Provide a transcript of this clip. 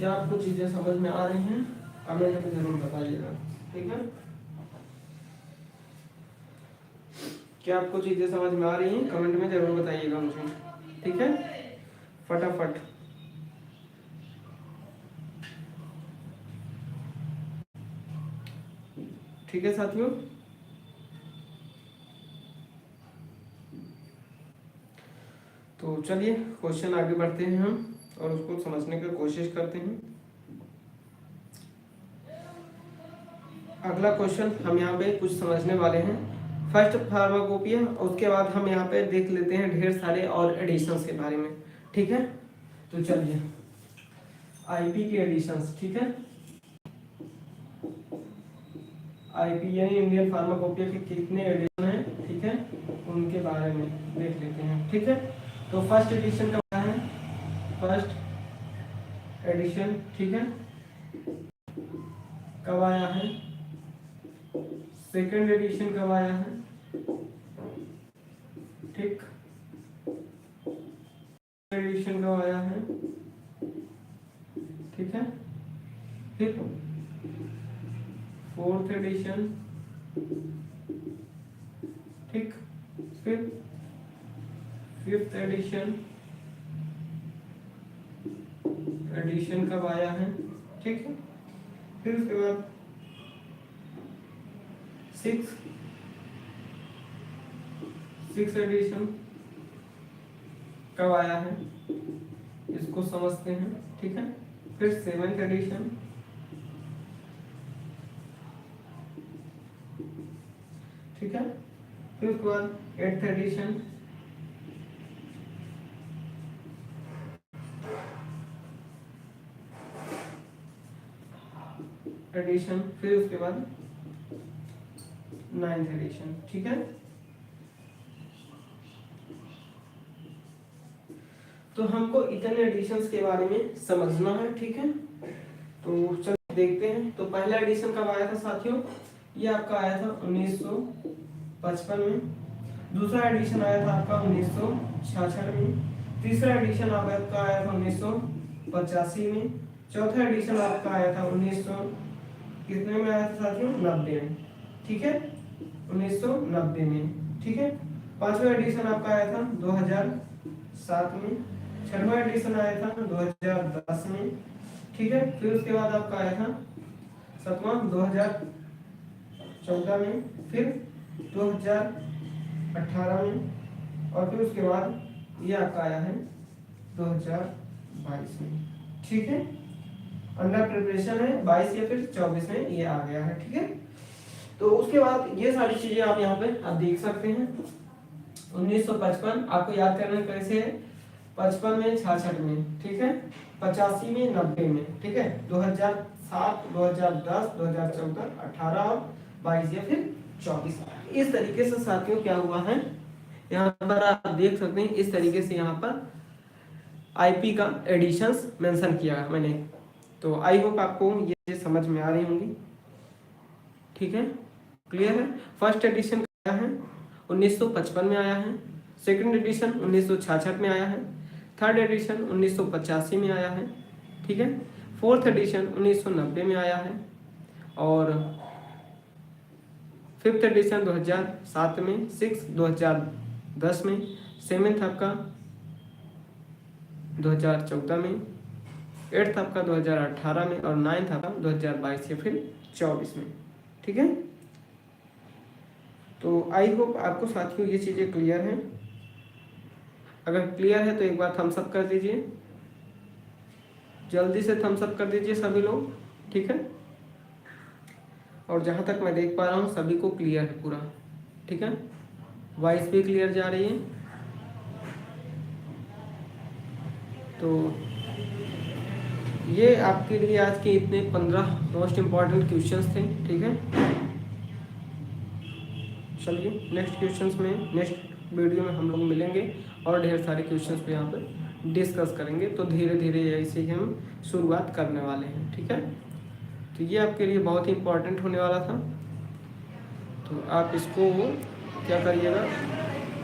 क्या आपको चीजें समझ में आ रही हैं? कमेंट में जरूर बताइएगा, ठीक है। क्या आपको चीजें समझ में आ रही हैं? कमेंट में जरूर बताइएगा मुझे, ठीक है, फटाफट। ठीक है साथियों, तो चलिए क्वेश्चन आगे बढ़ते हैं हम और उसको समझने की कोशिश करते हैं। अगला क्वेश्चन हम यहाँ पे कुछ समझने वाले हैं। फर्स्ट फार्माकोपिया, उसके बाद हम यहाँ पे देख लेते हैं ढेर सारे और एडिशंस के बारे में, ठीक है। तो चलिए आईपी के एडिशंस, ठीक है। आईपी यानी इंडियन फार्माकोपिया के कितने एडिशन हैं, ठीक है, उनके बारे में देख लेते हैं, ठीक है। तो फर्स्ट एडिशन कब आया है? फर्स्ट एडिशन, ठीक है, कब आया है? सेकेंड एडिशन कब आया है? ठीक, एडिशन कब आया है? ठीक है, फिर फोर्थ एडिशन, ठीक, फिर फिफ्थ एडिशन, एडिशन कब आया है? ठीक है, फिर उसके बाद सिक्स एडिशन कब आया है? इसको समझते हैं, ठीक है। फिर सेवेंथ एडिशन, ठीक है, फिर उसके बाद एट्थ एडिशन, फिर उसके बाद नाइन्थ एडिशन, ठीक है। तो हमको इतने एडिशंस के बारे में समझना है, ठीक है। तो चलिए देखते हैं। तो पहला एडिशन कब आया था साथियों? ये आपका आया था 1955 में। दूसरा एडिशन आया था आपका 1966 में। तीसरा एडिशन आपका आया था 1985 में। चौथा एडिशन आपका आया था 1900 कितने में आया था साथियों? 90 में, ठीक है, 1990 में, ठीक है। पांचवा एडिशन आपका आया था 2007 में। छठवां एडिशन आया था 2010 में, ठीक है। फिर उसके बाद आपका आया था सातवां 2014 में, फिर 2018 में, और फिर उसके बाद ये आपका आया है 2022 में, ठीक है। अंडर प्रिपरेशन है 22 या फिर 24 में ये आ गया है, ठीक है। तो उसके बाद ये सारी चीजें आप यहाँ पे आप देख सकते हैं। 1955 आपको याद करना कैसे है? 55 में, 66 में, ठीक है, 85 में, 90 में, ठीक है, 2007, 2010, 2014, 18 और 22 या फिर 24। इस तरीके से साथियों क्या हुआ है, यहाँ पर आप देख सकते हैं, इस तरीके से यहाँ पर आईपी का एडिशंस मेंशन किया है मैंने। तो आई होप आपको ये समझ में आ रही होंगी, ठीक है, क्लियर है। फर्स्ट एडिशन आया है 1955 में आया है। सेकंड एडिशन 1966 में आया है। थर्ड एडिशन 1985 में आया है, ठीक है। फोर्थ एडिशन 1990 में आया है, और फिफ्थ एडिशन 2007 में, सिक्स 2010 में, सेवेंथ आपका 2014 में, एट्थ आपका 2018 में, और नाइन्थ आपका 2022 या फिर 24 में, ठीक है। तो आई होप आपको साथियों ये चीज़ें क्लियर हैं। अगर क्लियर है तो एक बार थम्स अप कर दीजिए, जल्दी से थम्स अप कर दीजिए सभी लोग, ठीक है। और जहाँ तक मैं देख पा रहा हूँ सभी को क्लियर है पूरा, ठीक है, वॉइस भी क्लियर जा रही है। तो ये आपके लिए आज के इतने 15 मोस्ट इम्पॉर्टेंट क्वेश्चंस थे, ठीक है। चलिए नेक्स्ट क्वेश्चंस में, नेक्स्ट वीडियो में हम लोग मिलेंगे और ढेर सारे क्वेश्चंस पे यहाँ पे डिस्कस करेंगे। तो धीरे धीरे ऐसे ही हम शुरुआत करने वाले हैं, ठीक है। तो ये आपके लिए बहुत ही इम्पोर्टेंट होने वाला था, तो आप इसको क्या करिएगा,